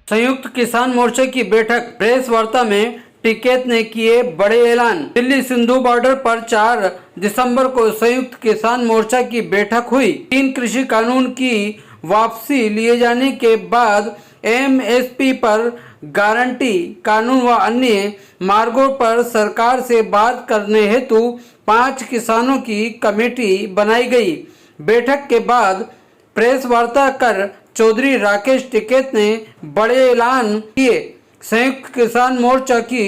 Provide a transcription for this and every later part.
संयुक्त किसान मोर्चा की बैठक। प्रेस वार्ता में टिकैत ने किए बड़े ऐलान। दिल्ली सिंधु बॉर्डर पर 4 दिसंबर को संयुक्त किसान मोर्चा की बैठक हुई। 3 कृषि कानून की वापसी लिए जाने के बाद एमएसपी पर गारंटी कानून व अन्य मार्गों पर सरकार से बात करने हेतु 5 किसानों की कमेटी बनाई गई। बैठक के बाद प्रेस वार्ता कर चौधरी राकेश टिकैत ने बड़े ऐलान किए। संयुक्त किसान मोर्चा की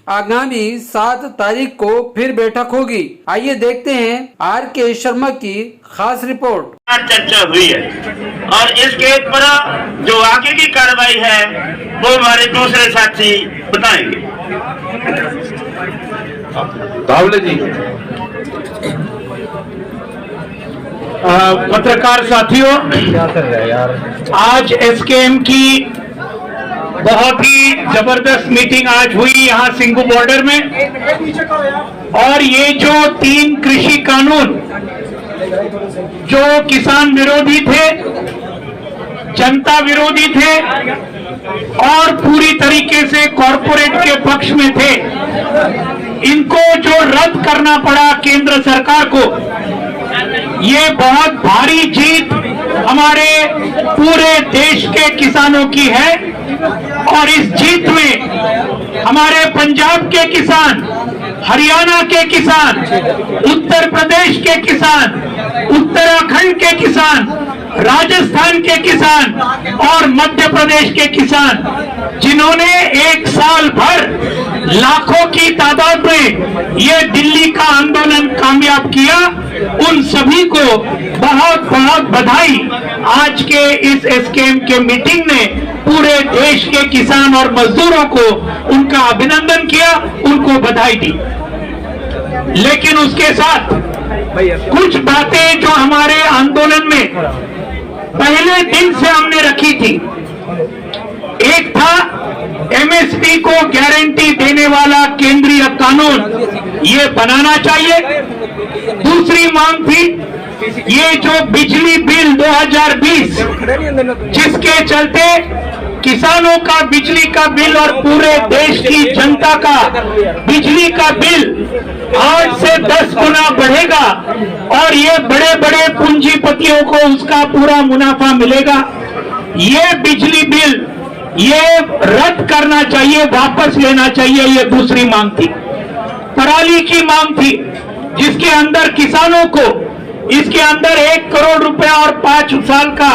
आगामी 7 तारीख को फिर बैठक होगी। आइए देखते हैं आर के शर्मा की खास रिपोर्ट। चर्चा हुई है और इसके पर जो आगे की कार्रवाई है वो हमारे दूसरे साथी बताएंगे। धावले जी। पत्रकार साथियों, क्या कर रहे हैं यार? आज एसकेएम की बहुत ही जबरदस्त मीटिंग आज हुई यहाँ सिंघू बॉर्डर में। और ये जो 3 कृषि कानून जो किसान विरोधी थे, जनता विरोधी थे और पूरी तरीके से कॉरपोरेट के पक्ष में थे, इनको जो रद्द करना पड़ा केंद्र सरकार को, ये बहुत भारी जीत हमारे पूरे देश के किसानों की है। और इस जीत में हमारे पंजाब के किसान, हरियाणा के किसान, उत्तर प्रदेश के किसान, उत्तराखंड के किसान, राजस्थान के किसान और मध्य प्रदेश के किसान, जिन्होंने 1 साल भर लाखों की तादाद में ये दिल्ली का आंदोलन कामयाब किया, उन सभी को बहुत बहुत बधाई। आज के इस एसकेएम के मीटिंग ने पूरे देश के किसान और मजदूरों को उनका अभिनंदन किया, उनको बधाई दी। लेकिन उसके साथ कुछ बातें जो हमारे आंदोलन में पहले दिन से हमने रखी थी, एक था एमएसपी को गारंटी देने वाला केंद्रीय कानून ये बनाना चाहिए। दूसरी मांग थी ये जो बिजली बिल 2020 जिसके चलते किसानों का बिजली का बिल और पूरे देश की जनता का बिजली का बिल 8 से 10 गुना बढ़ेगा और ये बड़े बड़े पूंजीपतियों को उसका पूरा मुनाफा मिलेगा। ये बिजली बिल ये रद्द करना चाहिए, वापस लेना चाहिए, ये दूसरी मांग थी। पराली की मांग थी जिसके अंदर किसानों को इसके अंदर 1 करोड़ रुपया और 5 साल का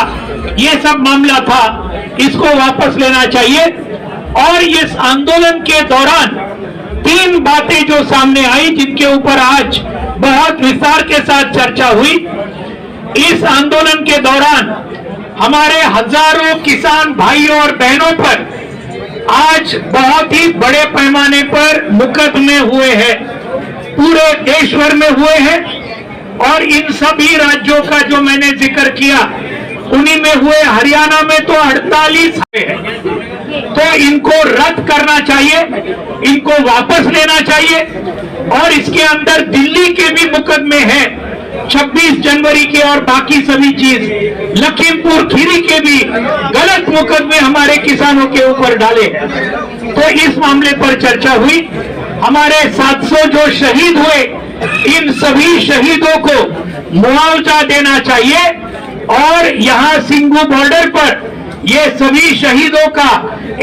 ये सब मामला था, इसको वापस लेना चाहिए। और इस आंदोलन के दौरान 3 बातें जो सामने आई जिनके ऊपर आज बहुत विस्तार के साथ चर्चा हुई। इस आंदोलन के दौरान हमारे हजारों किसान भाइयों और बहनों पर आज बहुत ही बड़े पैमाने पर मुकदमे हुए हैं, पूरे देश भर में हुए हैं। और इन सभी राज्यों का जो मैंने जिक्र किया उन्हीं में हुए। हरियाणा में तो 48 है, तो इनको रद्द करना चाहिए, इनको वापस लेना चाहिए। और इसके अंदर दिल्ली के भी मुकदमे हैं, 26 जनवरी के और बाकी सभी चीज, लखीमपुर खीरी के भी गलत मुकदमे हमारे किसानों के ऊपर डाले। तो इस मामले पर चर्चा हुई। हमारे 700 जो शहीद हुए, इन सभी शहीदों को मुआवजा देना चाहिए। और यहाँ सिंघू बॉर्डर पर ये सभी शहीदों का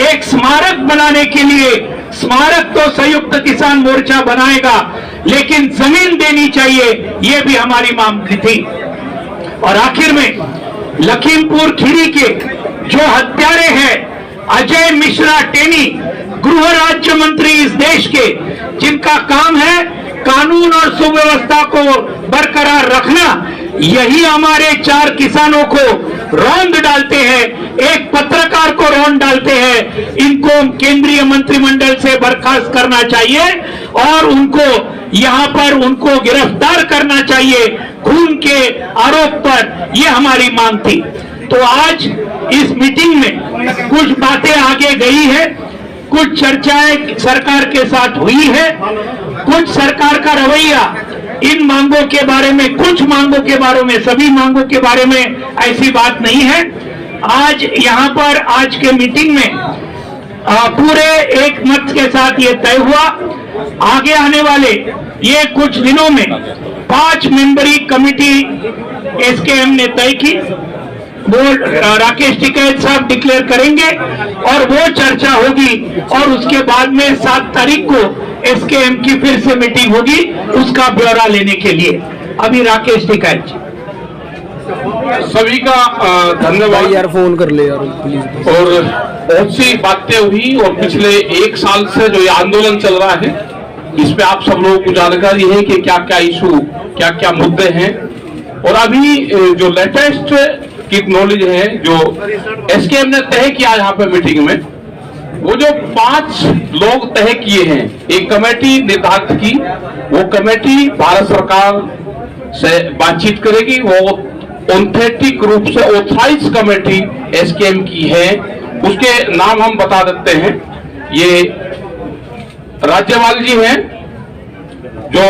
एक स्मारक बनाने के लिए, स्मारक तो संयुक्त किसान मोर्चा बनाएगा, लेकिन जमीन देनी चाहिए, ये भी हमारी मांग थी। और आखिर में लखीमपुर खीरी के जो हत्यारे हैं, अजय मिश्रा टेनी, गृह राज्य मंत्री इस देश के, जिनका काम है कानून और सुव्यवस्था को बरकरार रखना, यही हमारे 4 किसानों को रौंद डालते हैं, एक पत्रकार को रौंद डालते हैं। इनको केंद्रीय मंत्रिमंडल से बर्खास्त करना चाहिए और उनको यहाँ पर उनको गिरफ्तार करना चाहिए खून के आरोप पर, ये हमारी मांग थी। तो आज इस मीटिंग में कुछ बातें आगे गई है, कुछ चर्चाएं सरकार के साथ हुई है, कुछ सरकार का रवैया इन मांगों के बारे में, कुछ मांगों के बारे में, सभी मांगों के बारे में ऐसी बात नहीं है। आज यहाँ पर आज के मीटिंग में पूरे एक मत के साथ ये तय हुआ, आगे आने वाले ये कुछ दिनों में 5 मेंबरी कमेटी एसकेएम ने तय की, वो राकेश टिकैत साहब डिक्लेयर करेंगे और वो चर्चा होगी और उसके बाद में 7 तारीख को एसकेएम की फिर से मीटिंग होगी उसका ब्यौरा लेने के लिए। अभी राकेश टिकैत जी। सभी का धन्यवाद यार, फोन कर ले यार प्लीज। और बहुत सी बातें हुई और पिछले 1 साल से जो ये आंदोलन चल रहा है इस पे आप सब लोगों को जानकारी है कि क्या क्या इशू, क्या क्या मुद्दे हैं। और अभी जो लेटेस्ट की नॉलेज है जो एसकेएम ने तय किया यहाँ पे मीटिंग में, वो जो 5 लोग तय किए हैं, एक कमेटी निर्धारित की, वो कमेटी भारत सरकार से बातचीत करेगी। वो ऑथेंटिक रूप से ऑथराइज कमेटी एसकेएम की है, उसके नाम हम बता देते हैं। ये राज्यपाल जी हैं जो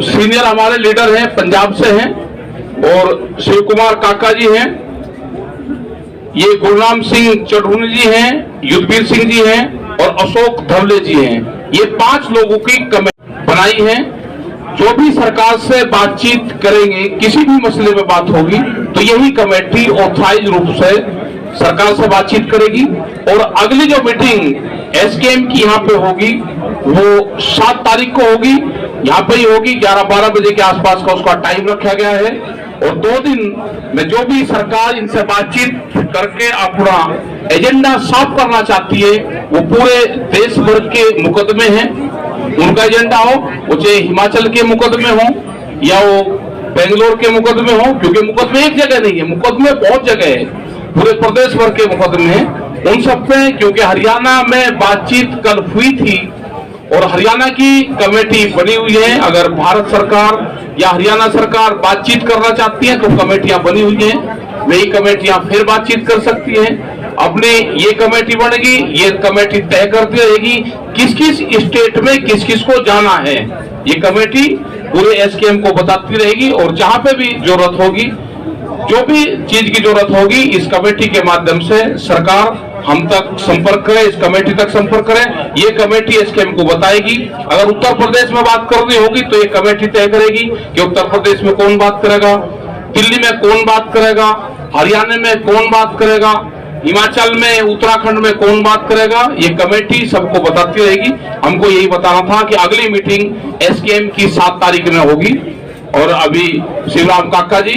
सीनियर हमारे लीडर हैं, पंजाब से हैं, और शिव कुमार काका जी हैं, ये गुरनाम सिंह चढ़ूनी जी हैं, युद्धवीर सिंह जी हैं और अशोक धवले जी हैं। ये 5 लोगों की कमेटी बनाई है जो भी सरकार से बातचीत करेंगे, किसी भी मसले में बात होगी तो यही कमेटी ऑथराइज रूप से सरकार से बातचीत करेगी। और अगली जो मीटिंग एसकेएम की यहाँ पे होगी वो 7 तारीख को होगी, यहाँ पे ही होगी। 11-12 बजे के आसपास का उसका टाइम रखा गया है और 2 दिन में जो भी सरकार इनसे बातचीत करके अपना एजेंडा साफ करना चाहती है, वो पूरे देश भर के मुकदमे हैं, उनका एजेंडा हो, वो चाहे हिमाचल के मुकदमे हो या वो बेंगलोर के मुकदमे हो, क्योंकि मुकदमे एक जगह नहीं है, मुकदमे बहुत जगह है, पूरे प्रदेश भर के मुकदमे हैं, उन सब पे। क्योंकि हरियाणा में बातचीत कल हुई थी और हरियाणा की कमेटी बनी हुई है। अगर भारत सरकार या हरियाणा सरकार बातचीत करना चाहती है तो कमेटियां बनी हुई हैं, वही कमेटियां फिर बातचीत कर सकती हैं। अपनी ये कमेटी बनेगी, ये कमेटी तय करती रहेगी किस किस स्टेट में किस किस को जाना है, ये कमेटी पूरे एसकेएम को बताती रहेगी। और जहां पे भी जरूरत होगी, जो भी चीज की जरूरत होगी, इस कमेटी के माध्यम से सरकार हम तक संपर्क करे, इस कमेटी तक संपर्क करे, ये कमेटी एसकेएम को बताएगी। अगर उत्तर प्रदेश में बात करनी होगी तो ये कमेटी तय करेगी कि उत्तर प्रदेश में कौन बात करेगा, दिल्ली में कौन बात करेगा, हरियाणा में कौन बात करेगा, हिमाचल में, उत्तराखंड में कौन बात करेगा, ये कमेटी सबको बताती रहेगी। हमको यही बताना था कि अगली मीटिंग एसकेएम की 7 तारीख में होगी। और अभी शिवराम काका जी